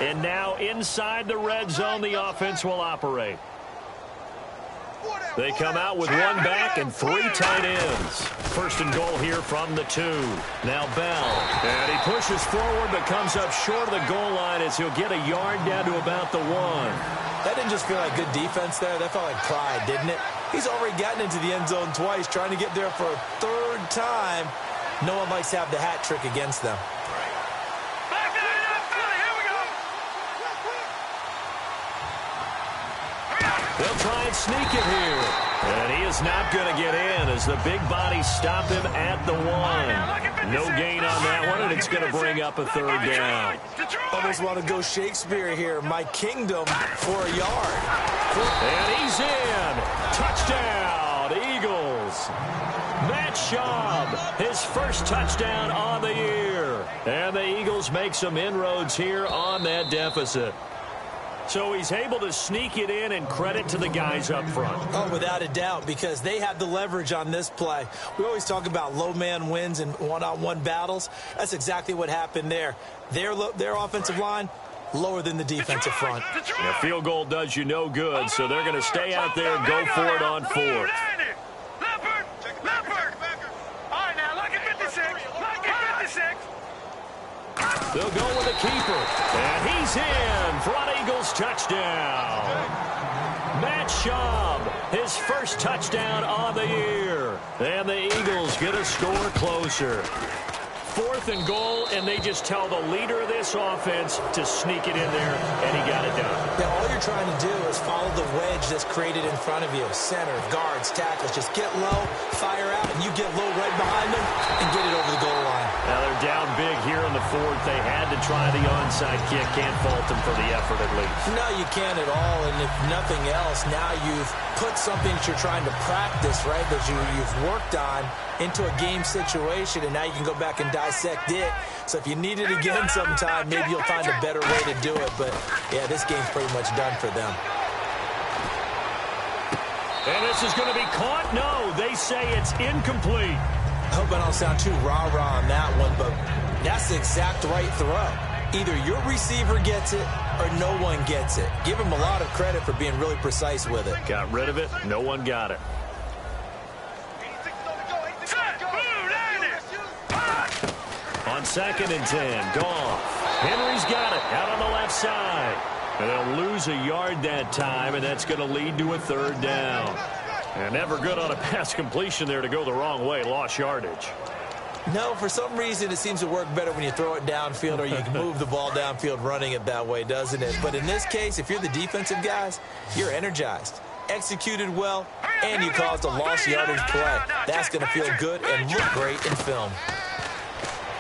And now inside the red zone, the offense will operate. They come out with one back and 3 tight ends. First and goal here from the 2. Now Bell. And he pushes forward but comes up short of the goal line as he'll get a yard down to about the 1. That didn't just feel like good defense there. That felt like pride, didn't it? He's already gotten into the end zone twice, trying to get there for a 3rd time. No one likes to have the hat trick against them. They'll try and sneak it here. And he is not going to get in as the big bodies stop him at the 1. No gain on that one, and it's going to bring up a 3rd down. Almost want to go Shakespeare here. My kingdom for a yard. And he's in. Touchdown, Eagles. Matt Schaub, his first touchdown on the year. And the Eagles make some inroads here on that deficit. So he's able to sneak it in, and credit to the guys up front. Oh, without a doubt, because they have the leverage on this play. We always talk about low man wins in one-on-one battles. That's exactly what happened there. Their offensive line, lower than the defensive front. And a field goal does you no good, so they're going to stay out there and go for it on 4th. They'll go with a keeper. And he's in for an Eagles touchdown. Matt Schaub, his first touchdown on the year. And the Eagles get a score closer. 4th and goal, and they just tell the leader of this offense to sneak it in there, and he got it done. Yeah, all you're trying to do is follow the wedge that's created in front of you. Center, guards, tackles, just get low, fire out, and you get low right behind them and get it over the goal line. Now they're down big here in the 4th. They had to try the onside kick. Can't fault them for the effort at least. No, you can't at all, and if nothing else, now you've put something that you're trying to practice, right, that you've worked on into a game situation, and now you can go back and dissect it. So if you need it again sometime, maybe you'll find a better way to do it. But, yeah, this game's pretty much done for them. And this is going to be caught? No, they say it's incomplete. I hope I don't sound too rah-rah on that one, but that's the exact right throw. Either your receiver gets it or no one gets it. Give him a lot of credit for being really precise with it. Got rid of it. No one got it. On 2nd and 10, Goff. Henry's got it out on the left side. And they'll lose a yard that time, and that's going to lead to a 3rd down. And never good on a pass completion there to go the wrong way. Lost yardage. No, for some reason it seems to work better when you throw it downfield or you can move the ball downfield running it that way, doesn't it? But in this case, if you're the defensive guys, you're energized, executed well, and you caused a lost yardage play. That's going to feel good and look great in film.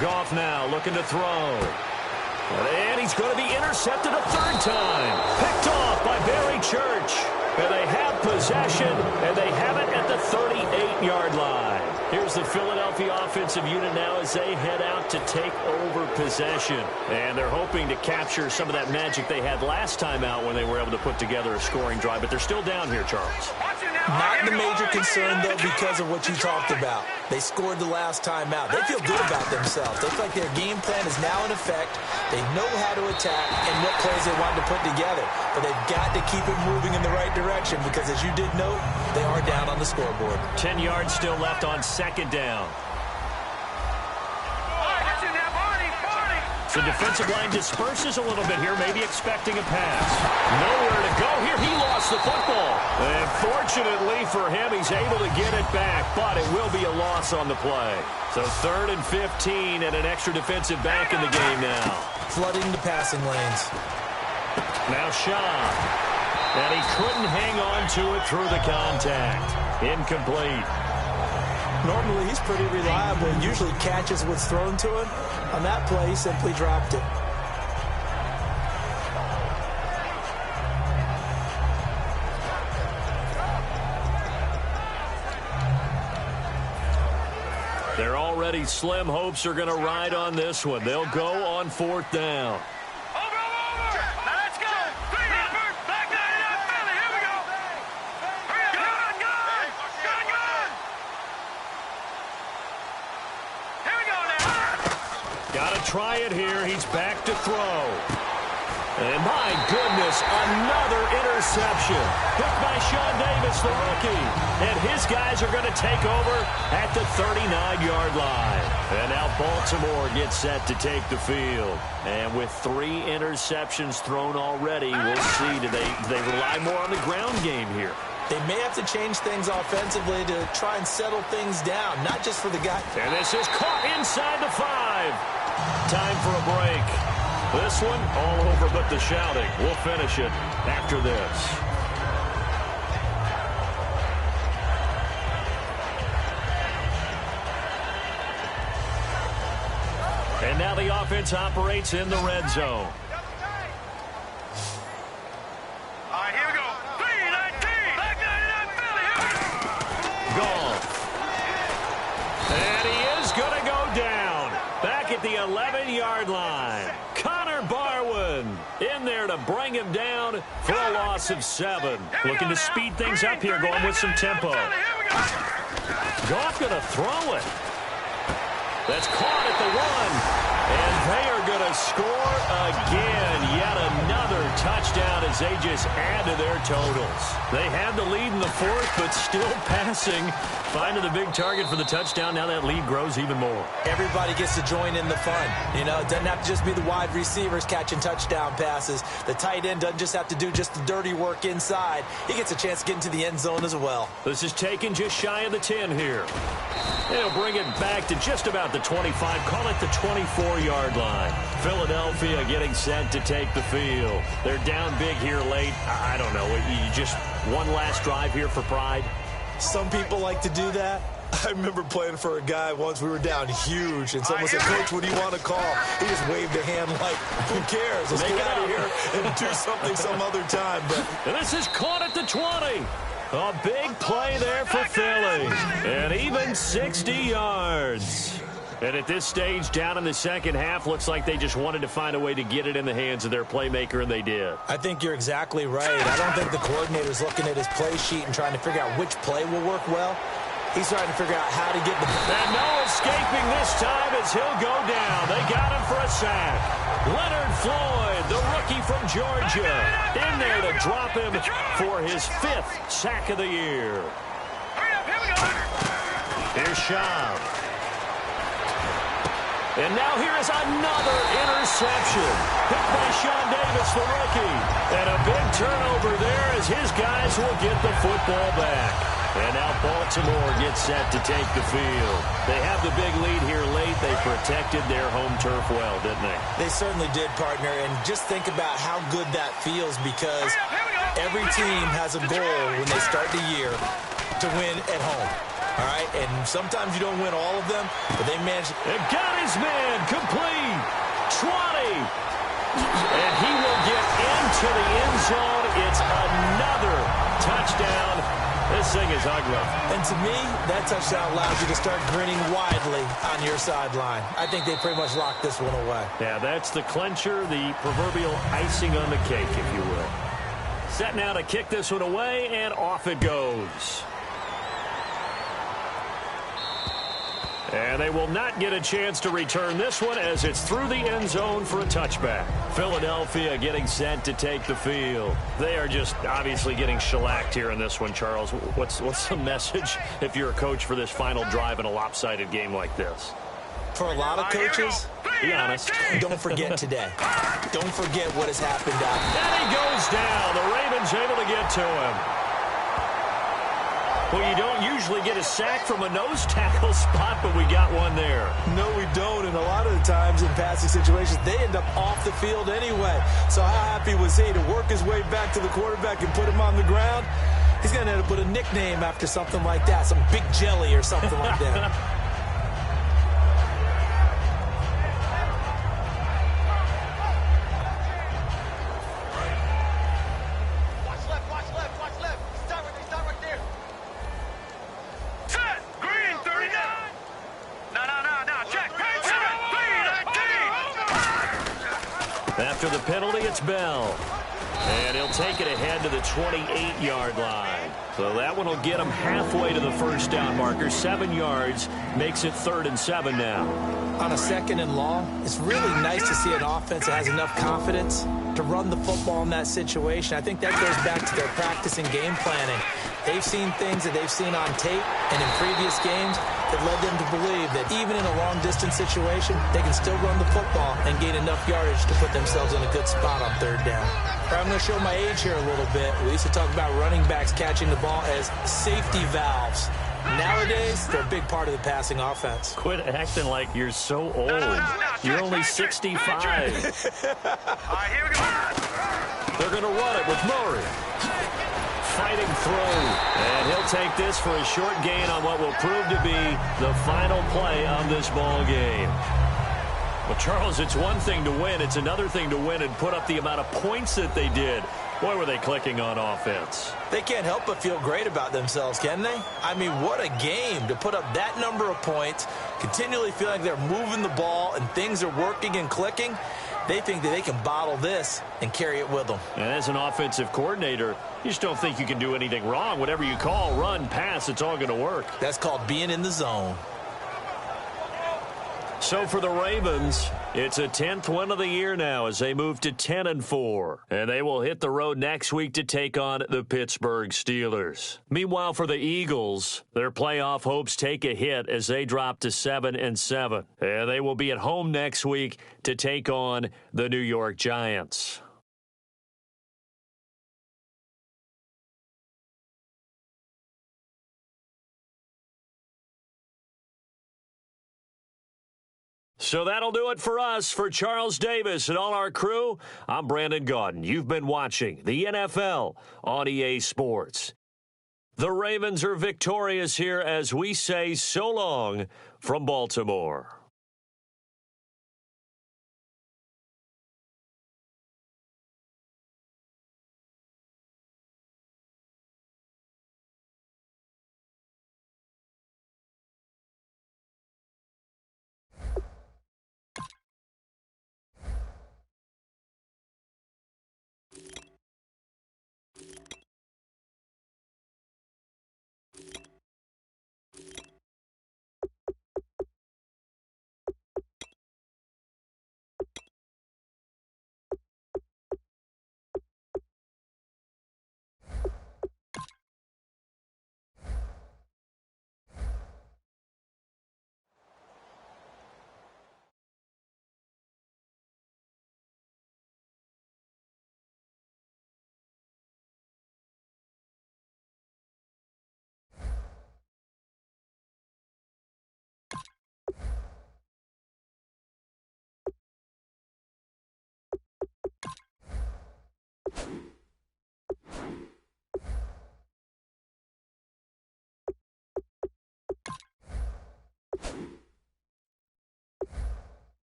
Goff now looking to throw. And he's going to be intercepted a 3rd time. Picked off by Barry Church. And they have possession, and they have it at the 38-yard line. Here's the Philadelphia offensive unit now as they head out to take over possession. And they're hoping to capture some of that magic they had last time out when they were able to put together a scoring drive. But they're still down here, Charles. Not the major concern, though, because of what you talked about. They scored the last time out. They feel good about themselves. They feel like their game plan is now in effect. They know how to attack and what plays they want to put together. But they've got to keep it moving in the right direction because, as you did note, they are down on the scoreboard. 10 yards still left on second down. The defensive line disperses a little bit here, maybe expecting a pass. Nowhere to go here. He lost the football. And fortunately for him, he's able to get it back, but it will be a loss on the play. So 3rd and 15 and an extra defensive back in the game now. Flooding the passing lanes. Now Shaw. And he couldn't hang on to it through the contact. Incomplete. Normally, he's pretty reliable. Usually catches what's thrown to him. On that play, he simply dropped it. Their already slim hopes are going to ride on this one. They'll go on 4th down. Try it here. He's back to throw. And my goodness, another interception. Picked by Sean Davis, the rookie. And his guys are going to take over at the 39-yard line. And now Baltimore gets set to take the field. And with 3 interceptions thrown already, we'll see. Do they rely more on the ground game here? They may have to change things offensively to try and settle things down, not just for the guy. And this is caught inside the 5. Time for a break. This one all over but the shouting. We'll finish it after this. And now the offense operates in the red zone. All right, here we go. 3-19. Back 99 Philly. Goff. And he is going to go down. Back at the 11-yard line. Connor Barwin in there to bring him down for a loss of 7. Looking to speed things up here, going with some tempo. Goff going to throw it. That's caught at the 1. And they are going to score again. Yet another touchdown as they just add to their totals. They had the lead in the 4th, but still passing. Finding the big target for the touchdown. Now that lead grows even more. Everybody gets to join in the fun. You know, it doesn't have to just be the wide receivers catching touchdown passes. The tight end doesn't just have to do just the dirty work inside. He gets a chance to get into the end zone as well. This is taken just shy of the 10 here. They'll bring it back to just about the 25. Call it the 24-yard line. Philadelphia getting set to take the field. They're down big here late. I don't know. You just one last drive here for pride? Some people like to do that. I remember playing for a guy once. We were down huge, and someone said, "Coach, what do you want to call?" He just waved a hand like, "Who cares? Let's get out of here and do something some other time." But and this is caught at the 20. A big play there for Philly. And even 60 yards. And at this stage, down in the second half, looks like they just wanted to find a way to get it in the hands of their playmaker, and they did. I think you're exactly right. I don't think the coordinator's looking at his play sheet and trying to figure out which play will work well. He's trying to figure out how to get the... And no escaping this time as he'll go down. They got him for a sack. Leonard Floyd, the rookie from Georgia, in there to drop him for his 5th sack of the year. Here's Shaw. And now here is another interception. Picked by Sean Davis, the rookie. And a big turnover there as his guys will get the football back. And now Baltimore gets set to take the field. They have the big lead here late. They protected their home turf well, didn't they? They certainly did, partner. And just think about how good that feels, because every team has a goal when they start the year to win at home. All right, and sometimes you don't win all of them, but they managed. And got his man complete. 20. And he will get into the end zone. It's another touchdown. This thing is ugly. And to me, that touchdown allows you to start grinning widely on your sideline. I think they pretty much locked this one away. Yeah, that's the clincher, the proverbial icing on the cake, if you will. set now to kick this one away, and off it goes. And they will not get a chance to return this one as it's through the end zone for a touchback. Philadelphia getting set to take the field. They are just obviously getting shellacked here in this one, Charles. What's the message if you're a coach for this final drive in a lopsided game like this? For a lot of coaches, be honest, don't forget today. Don't forget what has happened out there. And he goes down. The Ravens able to get to him. Well, you don't usually get a sack from a nose tackle spot, but we got one there. No, we don't, and a lot of the times in passing situations, they end up off the field anyway. So how happy was he to work his way back to the quarterback and put him on the ground? He's going to have to put a nickname after something like that, some Big Jelly or something like that. After the penalty, it's Bell. And he'll take it ahead to the 28-yard line. So that one will get him halfway to the first down marker. 7 yards makes it 3rd and 7 now. On a 2nd and long, it's really nice to see an offense that has enough confidence to run the football in that situation. I think that goes back to their practice and game planning. They've seen things that they've seen on tape and in previous games that led them to believe that even in a long-distance situation, they can still run the football and gain enough yardage to put themselves in a good spot on 3rd down. I'm going to show my age here a little bit. We used to talk about running backs catching the ball as safety valves. Nowadays, they're a big part of the passing offense. Quit acting like you're so old. You're only 65. They're going to run it with Murray. Fighting through. And he'll take this for a short gain on what will prove to be the final play of this ball game. Well, Charles, it's one thing to win. It's another thing to win and put up the amount of points that they did. Boy, were they clicking on offense. They can't help but feel great about themselves, can they? I mean, what a game to put up that number of points, continually feel like they're moving the ball and things are working and clicking. They think that they can bottle this and carry it with them. And as an offensive coordinator, you just don't think you can do anything wrong. Whatever you call, run, pass, it's all going to work. That's called being in the zone. So for the Ravens, it's a 10th win of the year now as they move to 10-4. And they will hit the road next week to take on the Pittsburgh Steelers. Meanwhile, for the Eagles, their playoff hopes take a hit as they drop to 7-7. And they will be at home next week to take on the New York Giants. So that'll do it for us. For Charles Davis and all our crew, I'm Brandon Gaudin. You've been watching the NFL on EA Sports. The Ravens are victorious here as we say so long from Baltimore.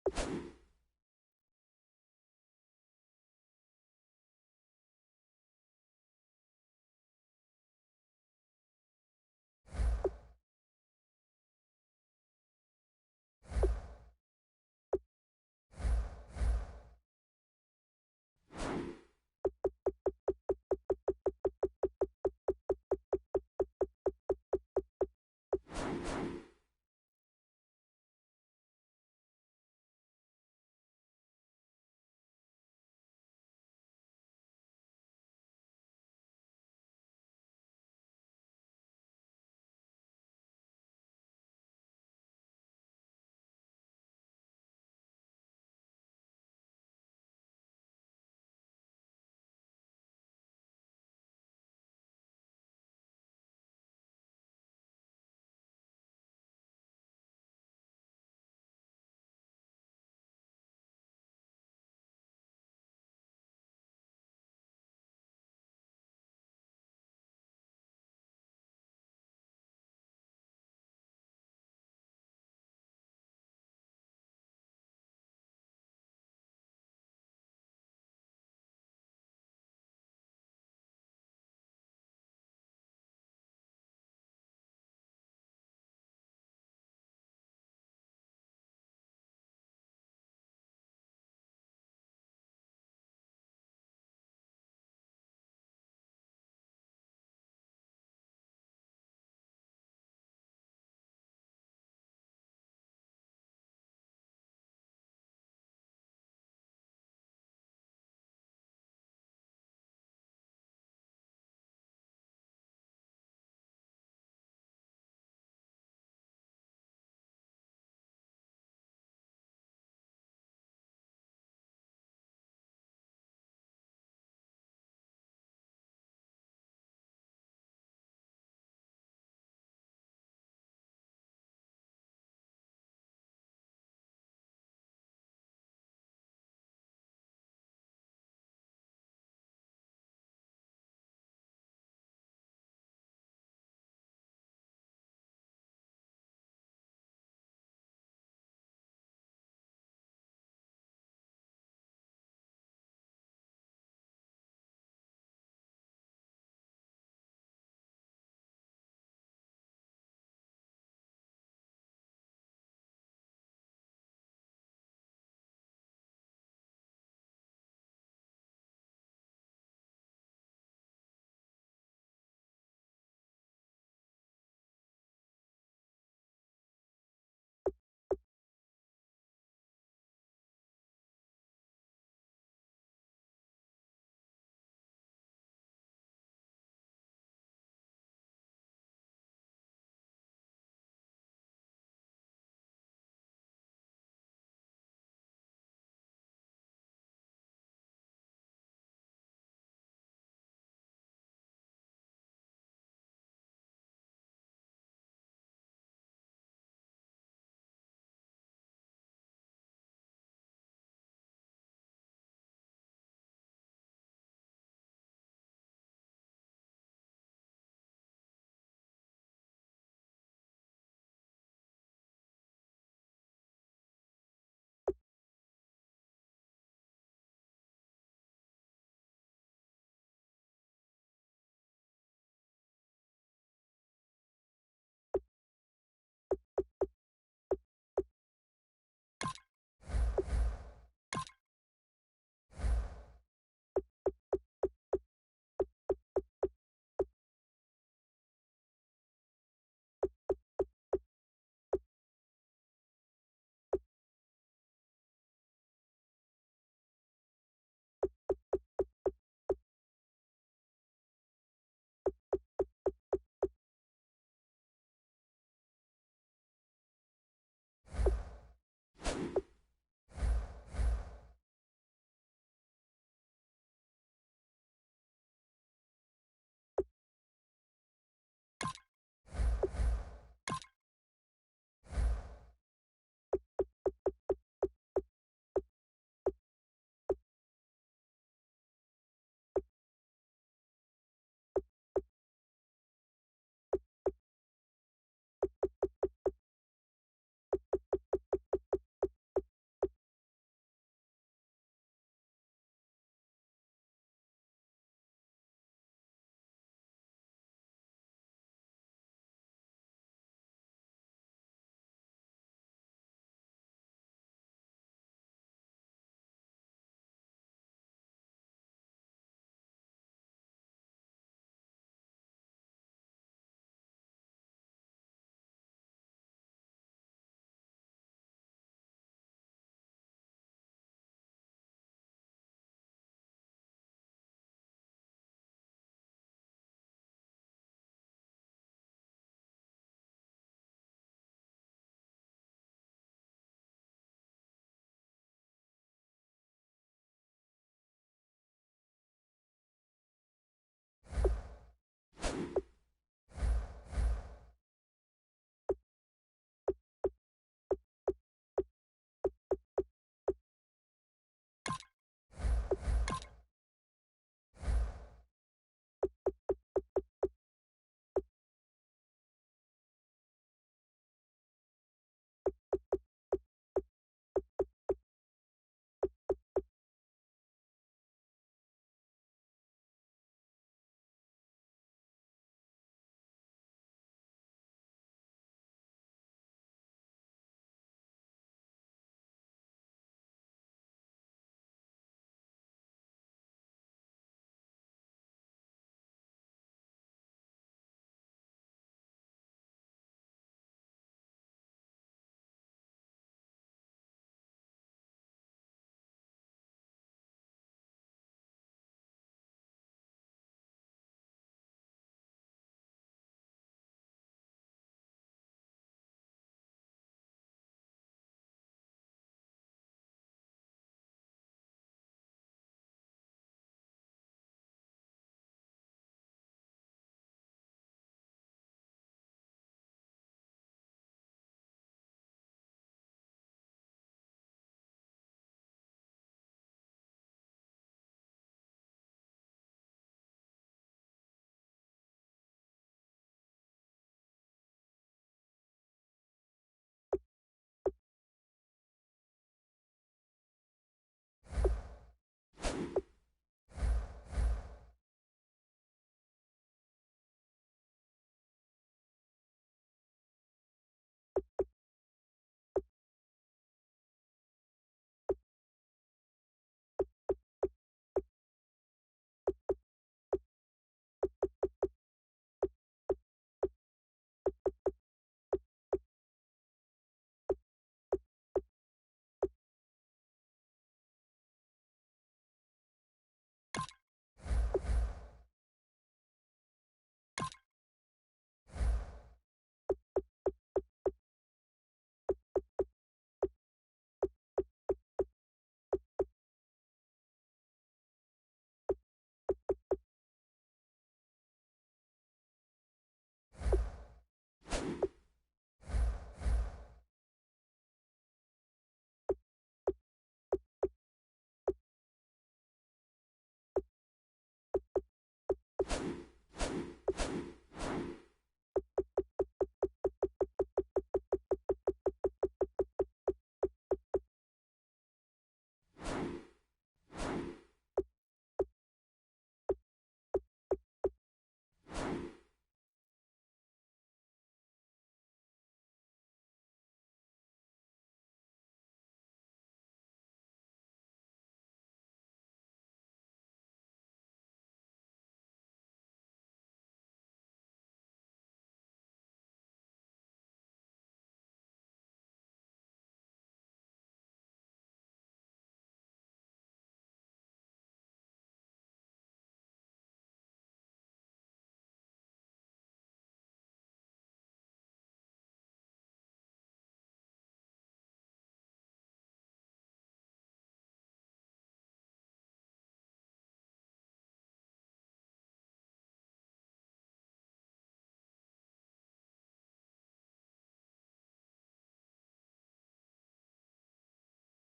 it.